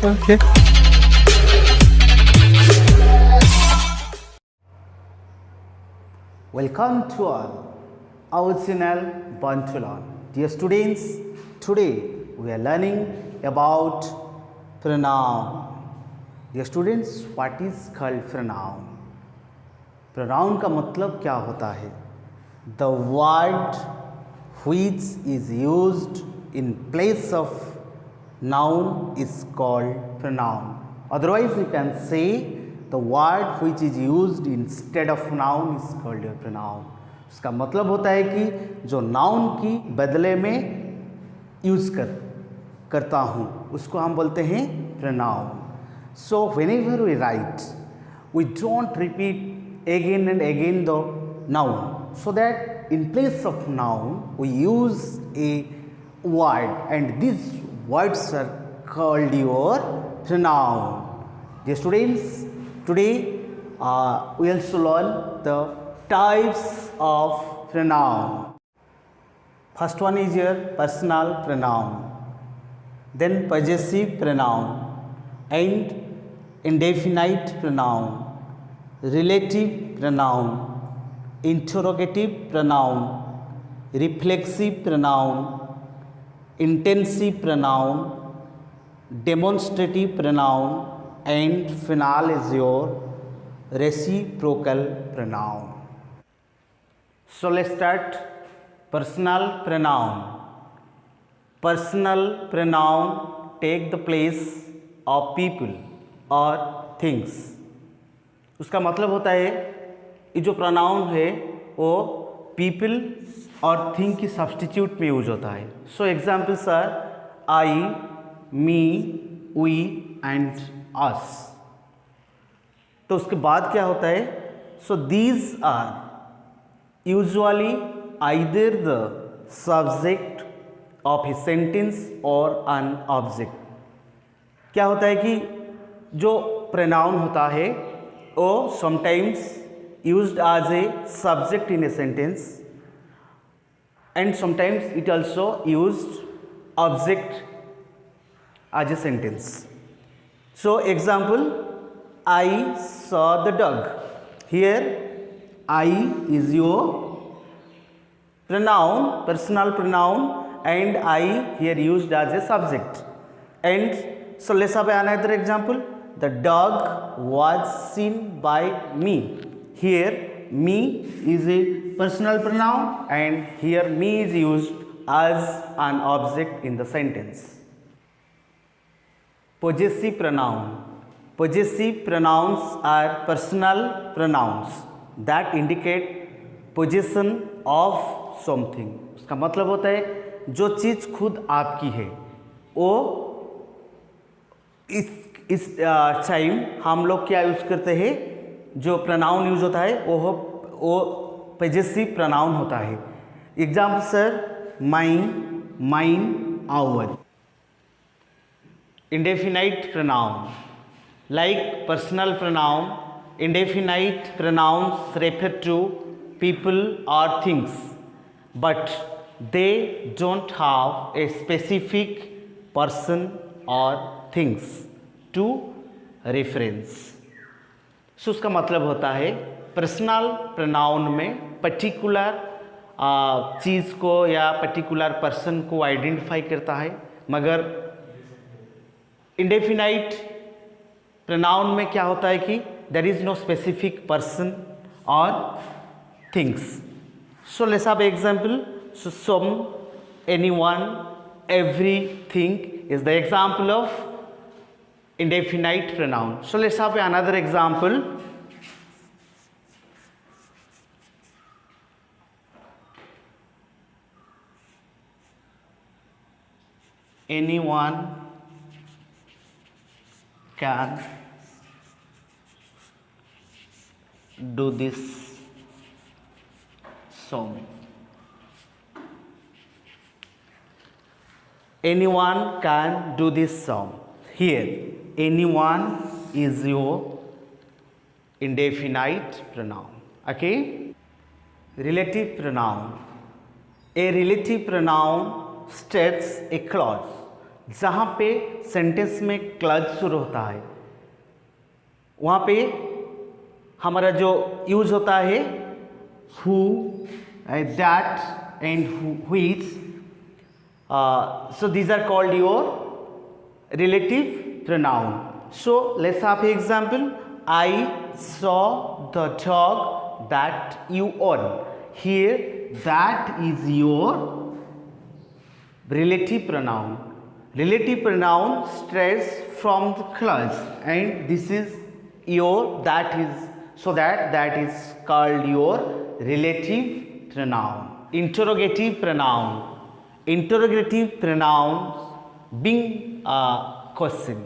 Okay. Welcome to our channel Born to Learn. Dear students, today we are learning about pronoun. Dear students, what is called pronoun? Pronoun का मतलब क्या होता है? The word which is used in place of noun is called pronoun. Otherwise, you can say the word which is used instead of noun is called a pronoun. उसका मतलब होता है कि जो नाउन की बदले में यूज करता हूँ उसको हम बोलते हैं pronoun. So whenever we write, we don't repeat again and again the noun, so that in place of noun we use a word, and these words are called your pronoun. Dear students, today we also learn the types of pronoun. First one is your personal pronoun, then possessive pronoun and indefinite pronoun, relative pronoun, interrogative pronoun, reflexive pronoun, intensive pronoun, demonstrative pronoun, and final is your reciprocal pronoun. So let's start. Personal pronoun. Personal pronoun take the place of people और things. उसका मतलब होता है ये जो pronoun है वो people और थिंग की सब्स्टिट्यूट में यूज होता है. So examples are I, me, we and us. तो उसके बाद क्या होता है? So these are usually either the subject of a sentence और एन ऑब्जेक्ट. क्या होता है कि जो प्रोनाउन होता है वो sometimes used as a subject in a sentence and sometimes it also used object as a sentence. So example, I saw the dog. Here I is your pronoun, personal pronoun, and I here used as a subject. And so let's have another example. The dog was seen by me. Here me is a personal pronoun and here me is used as an object in the sentence. Possessive pronoun. Possessive pronouns are personal pronouns that indicate possession of something. उसका मतलब होता है जो चीज़ खुद आपकी है वो इस टाइम हम लोग क्या यूज़ करते हैं? जो प्रोनाउन यूज होता है वो पॉजेसिव प्रोनाउन होता है. Example sir, mine, mine, our. Indefinite pronoun like personal pronoun. Indefinite pronouns refer to people और things but they don't have a specific person और थिंग्स टू रेफरेंस. सो उसका मतलब होता है पर्सनल प्रोनाउन में particular चीज़ को या पर्टिकुलर पर्सन को आइडेंटिफाई करता है, मगर इंडेफिनाइट प्रोनाउन में क्या होता है कि there is no specific person और things. So let's have example. So some, anyone, everything is the example of indefinite pronoun. So let's have another example. Anyone can do this song. Anyone can do this song. Here anyone is your indefinite pronoun. Okay. Relative pronoun. A relative pronoun states a clause जहाँ पे sentence में clause शुरू होता है वहाँ पे हमारा जो यूज होता है who, that and which. So these are called your relative pronoun. So let's have an example. I saw the dog that you own. Here that is your relative pronoun. Relative pronoun stress from the clause, and this is your, that is, so that is called your relative pronoun. Interrogative pronoun. Interrogative pronouns being a question.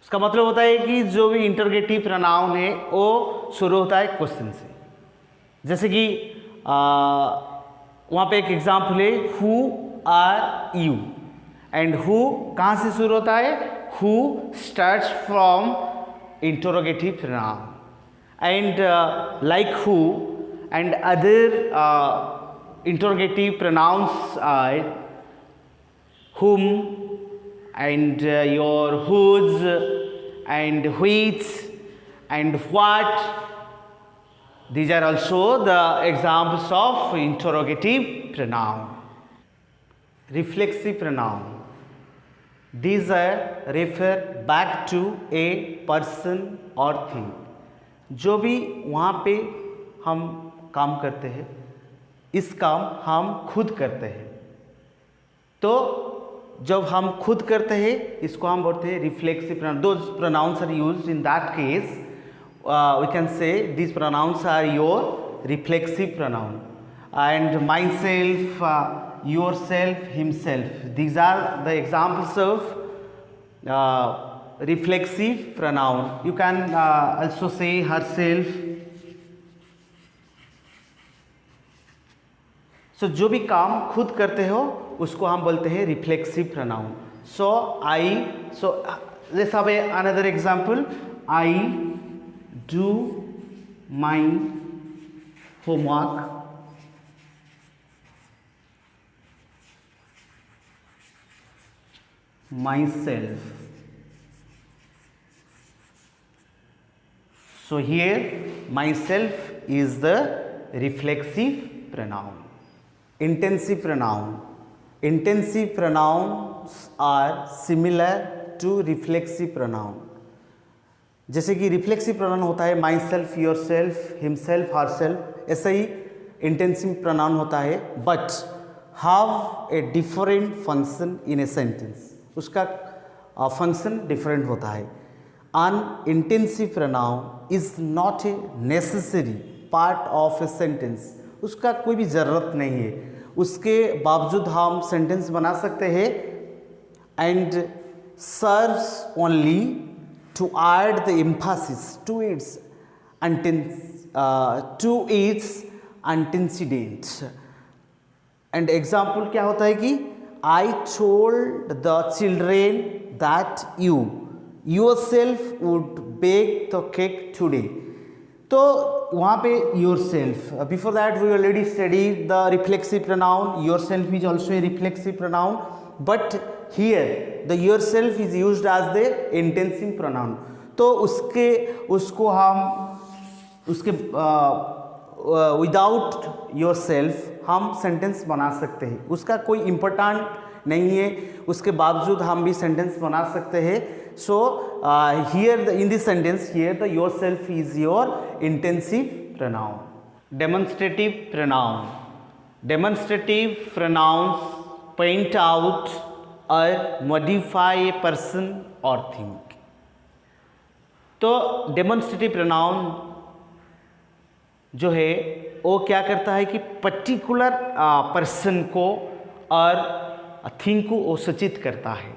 उसका मतलब होता है कि जो भी interrogative pronoun है वो शुरू होता है क्वेश्चन से. जैसे कि वहाँ पे एक एग्जाम्पल है who are you, and who कहाँ से शुरू होता है? Who starts from interrogative pronoun, and like who and other interrogative pronouns are whom and your whose and which and what. These are also the examples of interrogative pronoun. Reflexive pronoun. These are refer back to a person or thing. जो भी वहाँ पे हम काम करते हैं, इस काम हम खुद करते हैं. तो जब हम खुद करते हैं इसको हम बोलते हैं reflexive pronoun. Those pronouns are used in that case we can say this pronouns are your reflexive pronoun. And myself, yourself, himself, these are the examples of reflexive pronoun. You can also say her self. सो जो भी काम खुद करते हो उसको हम बोलते हैं reflexive pronoun. So let's have another example. I do my homework myself. So here myself is the reflexive pronoun. Intensive pronoun. Intensive pronouns are similar to reflexive pronoun. जैसे कि रिफ्लेक्सिव प्रोनाउन होता है myself, yourself, himself, herself, ऐसा ही intensive pronoun होता है, but have a different function in a sentence. उसका function different होता है. An intensive pronoun is not a necessary part of a sentence. उसका कोई भी ज़रूरत नहीं है, उसके बावजूद हम सेंटेंस बना सकते हैं. And serves only to add the emphasis to its antecedent. And example क्या होता है कि I told the children that you yourself would bake the cake today. तो वहाँ पे yourself, before that we already study the reflexive pronoun. Yourself is also a reflexive pronoun, but here the yourself is used as the intensive pronoun. तो उसको हम उसके without your self हम sentence बना सकते हैं. उसका कोई इम्पोर्टेंट नहीं है, उसके बावजूद हम भी सेंटेंस बना सकते हैं. So here in this sentence here the yourself is your intensive pronoun. Demonstrative pronoun. Demonstrative pronouns point out or modify a person or thing. तो demonstrative pronoun जो है वो क्या करता है कि पर्टिकुलर पर्सन को और थिंग को वो सूचित करता है,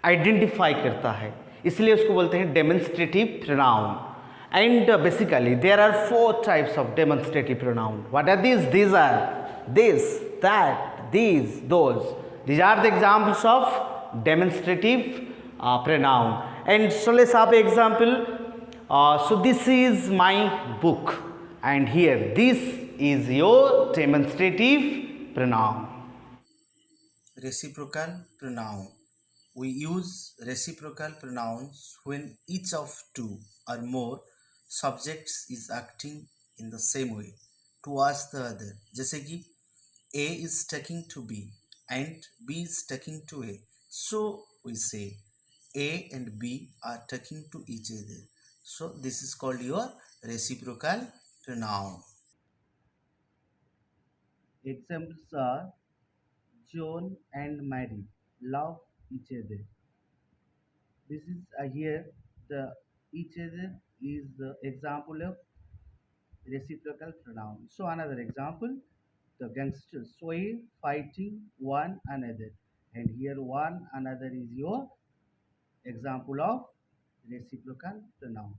आइडेंटिफाई करता है, इसलिए उसको बोलते हैं demonstrative pronoun. And basically there are 4 types of demonstrative pronoun. What are these? These are this, that, these, those. These are the examples of demonstrative pronoun. And so let's have an example. So this is my book, and here this is your demonstrative pronoun. Reciprocal pronoun. we use reciprocal pronouns when each of two or more subjects is acting in the same way towards the other. जैसे कि A is taking to B and B is taking to A. So we say A and B are taking to each other. So this is called your reciprocal pronoun. Examples are John and Mary love each other. This is here the each other is the example of reciprocal pronoun. So another example, the gangsters sway fighting one another, and here one another is your example of reciprocal pronoun.